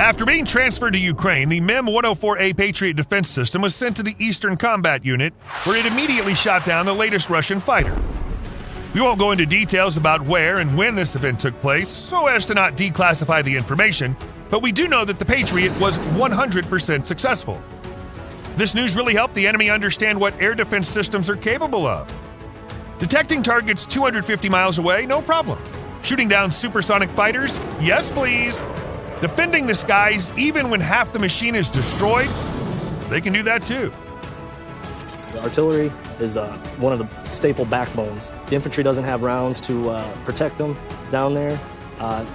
After being transferred to Ukraine, the MIM-104A Patriot defense system was sent to the Eastern Combat Unit, where it immediately shot down the latest Russian fighter. We won't go into details about where and when this event took place, so as to not declassify the information, but we do know that the Patriot was 100% successful. This news really helped the enemy understand what air defense systems are capable of. Detecting targets 250 miles away, no problem. Shooting down supersonic fighters, yes please. Defending the skies even when half the machine is destroyed, they can do that too. The artillery is one of the staple backbones. The infantry doesn't have rounds to protect them down there,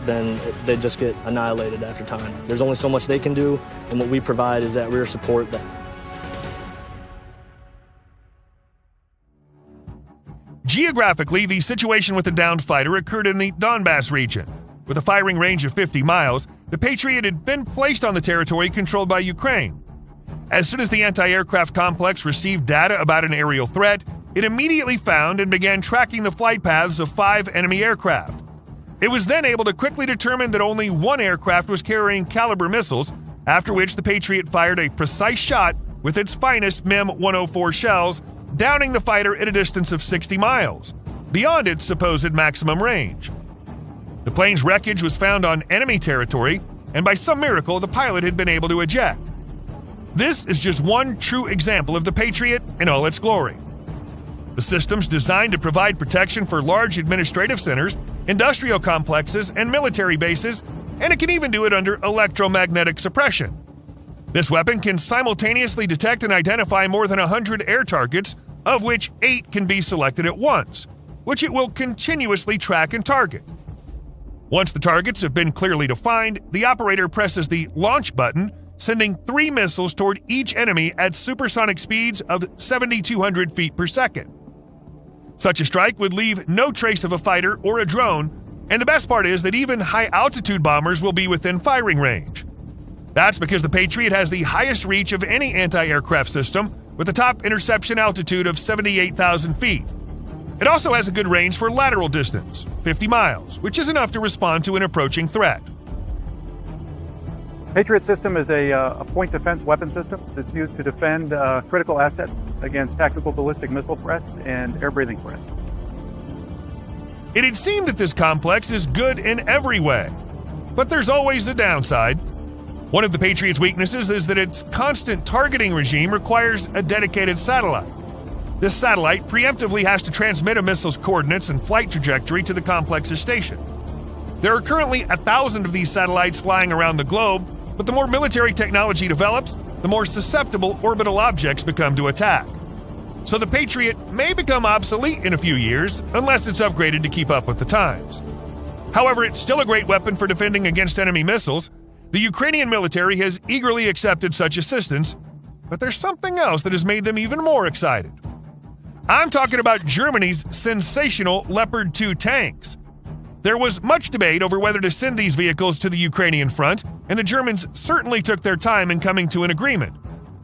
then they just get annihilated after time. There's only so much they can do, and what we provide is that rear support. Geographically, the situation with the downed fighter occurred in the Donbass region. With a firing range of 50 miles, the Patriot had been placed on the territory controlled by Ukraine. As soon as the anti-aircraft complex received data about an aerial threat, it immediately found and began tracking the flight paths of 5 enemy aircraft. It was then able to quickly determine that only one aircraft was carrying caliber missiles, after which the Patriot fired a precise shot with its finest MIM-104 shells, downing the fighter at a distance of 60 miles, beyond its supposed maximum range. The plane's wreckage was found on enemy territory, and by some miracle, the pilot had been able to eject. This is just one true example of the Patriot in all its glory. The system's designed to provide protection for large administrative centers, industrial complexes, and military bases, and it can even do it under electromagnetic suppression. This weapon can simultaneously detect and identify more than 100 air targets, of which 8 can be selected at once, which it will continuously track and target. Once the targets have been clearly defined, the operator presses the launch button, sending 3 missiles toward each enemy at supersonic speeds of 7,200 feet per second. Such a strike would leave no trace of a fighter or a drone, and the best part is that even high-altitude bombers will be within firing range. That's because the Patriot has the highest reach of any anti-aircraft system, with a top interception altitude of 78,000 feet. It also has a good range for lateral distance, 50 miles, which is enough to respond to an approaching threat. Patriot system is a point defense weapon system that's used to defend critical assets against tactical ballistic missile threats and air-breathing threats. It'd seem that this complex is good in every way, but there's always a downside. One of the Patriot's weaknesses is that its constant targeting regime requires a dedicated satellite. This satellite preemptively has to transmit a missile's coordinates and flight trajectory to the complex's station. There are currently 1,000 of these satellites flying around the globe, but the more military technology develops, the more susceptible orbital objects become to attack. So the Patriot may become obsolete in a few years unless it's upgraded to keep up with the times. However, it's still a great weapon for defending against enemy missiles. The Ukrainian military has eagerly accepted such assistance, but there's something else that has made them even more excited. I'm talking about Germany's sensational Leopard 2 tanks. There was much debate over whether to send these vehicles to the Ukrainian front, and the Germans certainly took their time in coming to an agreement.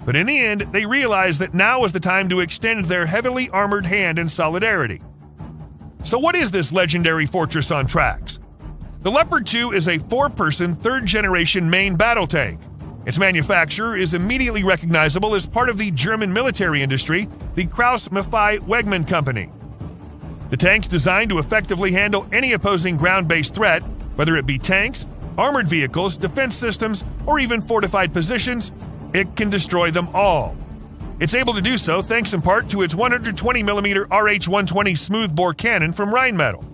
But in the end, they realized that now was the time to extend their heavily armored hand in solidarity. So what is this legendary fortress on tracks? The Leopard 2 is a 4-person, 3rd-generation main battle tank. Its manufacturer is immediately recognizable as part of the German military industry, the Krauss-Maffei-Wegmann Company. The tank's designed to effectively handle any opposing ground-based threat, whether it be tanks, armored vehicles, defense systems, or even fortified positions. It can destroy them all. It's able to do so thanks in part to its 120mm RH-120 smoothbore cannon from Rheinmetall.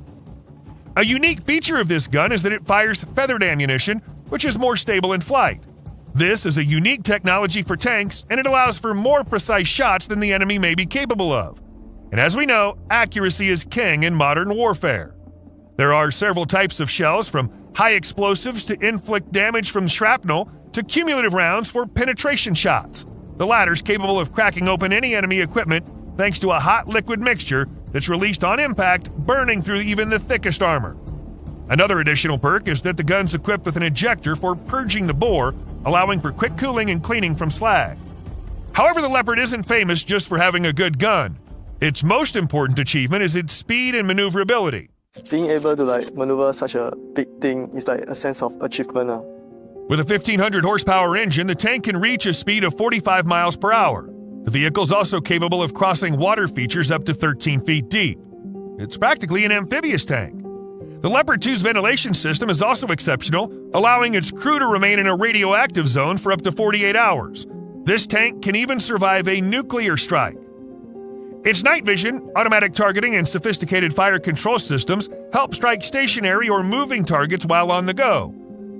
A unique feature of this gun is that it fires feathered ammunition, which is more stable in flight. This is a unique technology for tanks, and it allows for more precise shots than the enemy may be capable of. And as we know, accuracy is king in modern warfare. There are several types of shells, from high explosives to inflict damage from shrapnel to cumulative rounds for penetration shots. The latter's capable of cracking open any enemy equipment thanks to a hot liquid mixture that's released on impact, burning through even the thickest armor. Another additional perk is that the gun's equipped with an ejector for purging the bore, allowing for quick cooling and cleaning from slag. However, the Leopard isn't famous just for having a good gun. Its most important achievement is its speed and maneuverability. Being able to maneuver such a big thing is like a sense of achievement. With a 1,500 horsepower engine, the tank can reach a speed of 45 miles per hour. The vehicle is also capable of crossing water features up to 13 feet deep. It's practically an amphibious tank. The Leopard 2's ventilation system is also exceptional, allowing its crew to remain in a radioactive zone for up to 48 hours. This tank can even survive a nuclear strike. Its night vision, automatic targeting, and sophisticated fire control systems help strike stationary or moving targets while on the go.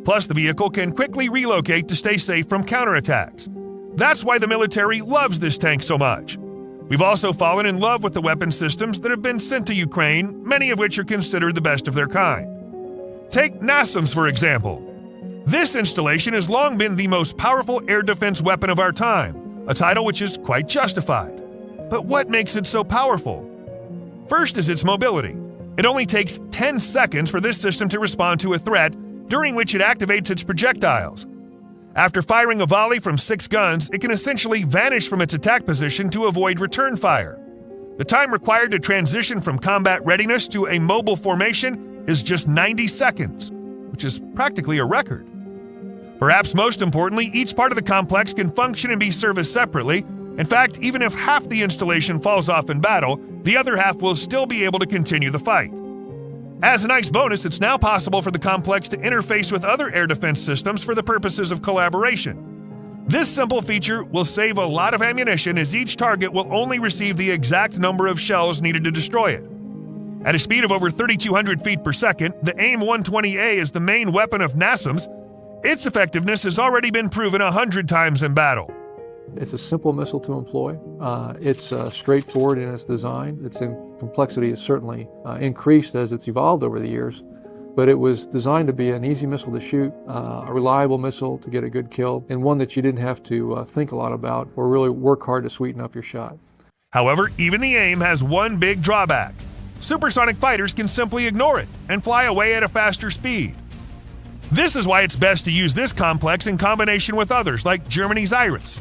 Plus, the vehicle can quickly relocate to stay safe from counterattacks. That's why the military loves this tank so much. We've also fallen in love with the weapon systems that have been sent to Ukraine, many of which are considered the best of their kind. Take NASAMS, for example. This installation has long been the most powerful air defense weapon of our time, a title which is quite justified. But what makes it so powerful? First is its mobility. It only takes 10 seconds for this system to respond to a threat, during which it activates its projectiles. After firing a volley from 6 guns, it can essentially vanish from its attack position to avoid return fire. The time required to transition from combat readiness to a mobile formation is just 90 seconds, which is practically a record. Perhaps most importantly, each part of the complex can function and be serviced separately. In fact, even if half the installation falls off in battle, the other half will still be able to continue the fight. As a nice bonus, it's now possible for the complex to interface with other air defense systems for the purposes of collaboration. This simple feature will save a lot of ammunition, as each target will only receive the exact number of shells needed to destroy it. At a speed of over 3,200 feet per second, the AIM-120A is the main weapon of NASAMS. Its effectiveness has already been proven 100 times in battle. It's a simple missile to employ. It's straightforward in its design. Its complexity has certainly increased as it's evolved over the years, but it was designed to be an easy missile to shoot, a reliable missile to get a good kill, and one that you didn't have to think a lot about or really work hard to sweeten up your shot. However, even the AIM has one big drawback. Supersonic fighters can simply ignore it and fly away at a faster speed. This is why it's best to use this complex in combination with others, like Germany's Iris.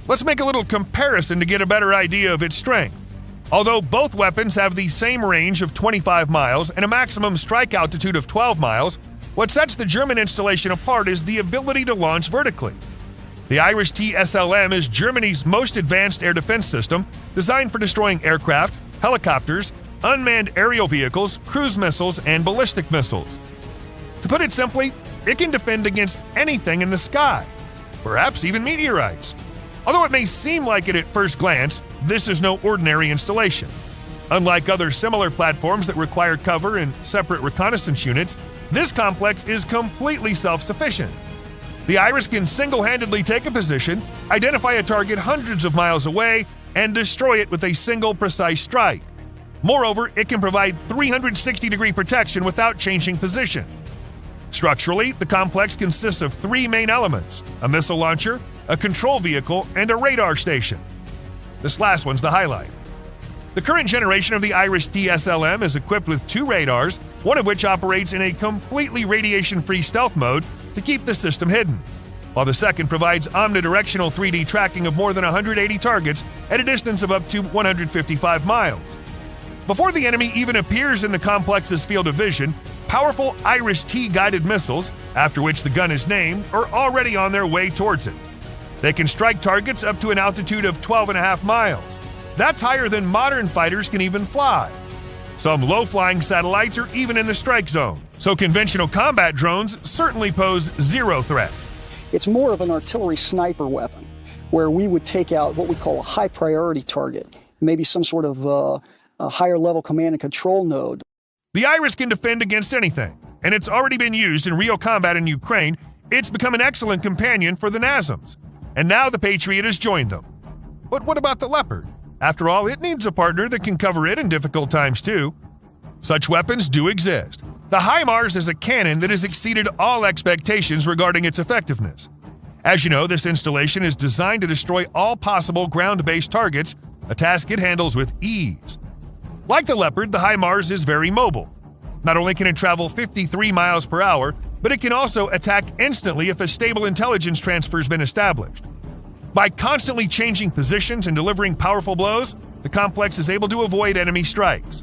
Let's make a little comparison to get a better idea of its strength. Although both weapons have the same range of 25 miles and a maximum strike altitude of 12 miles, what sets the German installation apart is the ability to launch vertically. The Iris-T SLM is Germany's most advanced air defense system, designed for destroying aircraft, helicopters, unmanned aerial vehicles, cruise missiles, and ballistic missiles. To put it simply, it can defend against anything in the sky, perhaps even meteorites. Although it may seem like it at first glance, this is no ordinary installation. Unlike other similar platforms that require cover and separate reconnaissance units, this complex is completely self-sufficient. The Iris can single-handedly take a position, identify a target hundreds of miles away, and destroy it with a single precise strike. Moreover, it can provide 360-degree protection without changing position. Structurally, the complex consists of 3 main elements: a missile launcher, a control vehicle, and a radar station. This last one's the highlight. The current generation of the Iris-T SLM is equipped with 2 radars, one of which operates in a completely radiation-free stealth mode to keep the system hidden, while the second provides omnidirectional 3D tracking of more than 180 targets at a distance of up to 155 miles. Before the enemy even appears in the complex's field of vision, powerful Iris-T guided missiles, after which the gun is named, are already on their way towards it. They can strike targets up to an altitude of 12.5 miles. That's higher than modern fighters can even fly. Some low-flying satellites are even in the strike zone, so conventional combat drones certainly pose zero threat. It's more of an artillery sniper weapon, where we would take out what we call a high-priority target, maybe some sort of a higher-level command and control node. The Iris can defend against anything, and it's already been used in real combat in Ukraine. It's become an excellent companion for the NASAMS. And now the Patriot has joined them. But what about the Leopard? After all, it needs a partner that can cover it in difficult times too. Such weapons do exist. The HIMARS is a cannon that has exceeded all expectations regarding its effectiveness. As you know, this installation is designed to destroy all possible ground-based targets, a task it handles with ease. Like the Leopard, the HIMARS is very mobile. Not only can it travel 53 miles per hour, but it can also attack instantly if a stable intelligence transfer has been established. By constantly changing positions and delivering powerful blows, the complex is able to avoid enemy strikes.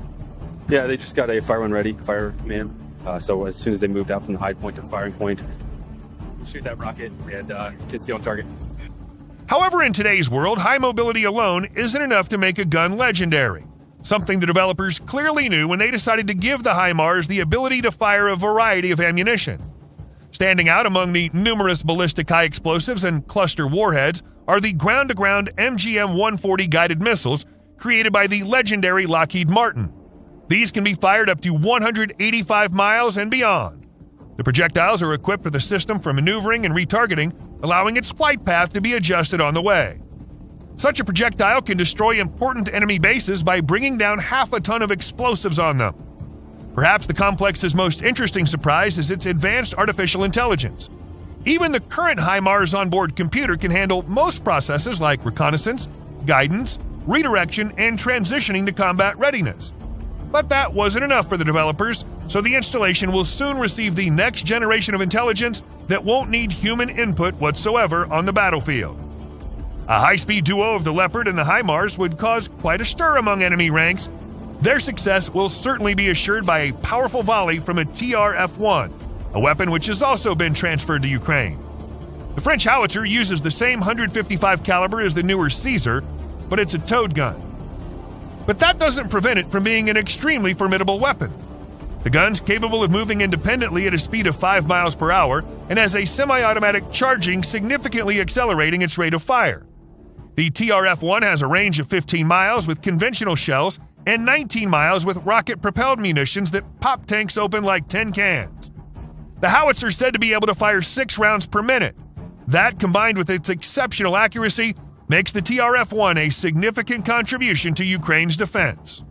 Yeah, they just got a fire when ready, fire command. So as soon as they moved out from the hide point to the firing point, shoot that rocket and kids stay on target. However, in today's world, high mobility alone isn't enough to make a gun legendary, something the developers clearly knew when they decided to give the HIMARS the ability to fire a variety of ammunition. Standing out among the numerous ballistic high explosives and cluster warheads are the ground-to-ground MGM-140 guided missiles created by the legendary Lockheed Martin. These can be fired up to 185 miles and beyond. The projectiles are equipped with a system for maneuvering and retargeting, allowing its flight path to be adjusted on the way. Such a projectile can destroy important enemy bases by bringing down half a ton of explosives on them. Perhaps the complex's most interesting surprise is its advanced artificial intelligence. Even the current HIMARS onboard computer can handle most processes like reconnaissance, guidance, redirection, and transitioning to combat readiness. But that wasn't enough for the developers, so the installation will soon receive the next generation of intelligence that won't need human input whatsoever on the battlefield. A high-speed duo of the Leopard and the HIMARS would cause quite a stir among enemy ranks. Their success will certainly be assured by a powerful volley from a TRF-1, a weapon which has also been transferred to Ukraine. The French howitzer uses the same 155 caliber as the newer Caesar, but it's a towed gun. But that doesn't prevent it from being an extremely formidable weapon. The gun's capable of moving independently at a speed of 5 miles per hour and has a semi-automatic charging, significantly accelerating its rate of fire. The TRF-1 has a range of 15 miles with conventional shells and 19 miles with rocket-propelled munitions that pop tanks open like tin cans. The howitzer is said to be able to fire 6 rounds per minute. That, combined with its exceptional accuracy, makes the TRF-1 a significant contribution to Ukraine's defense.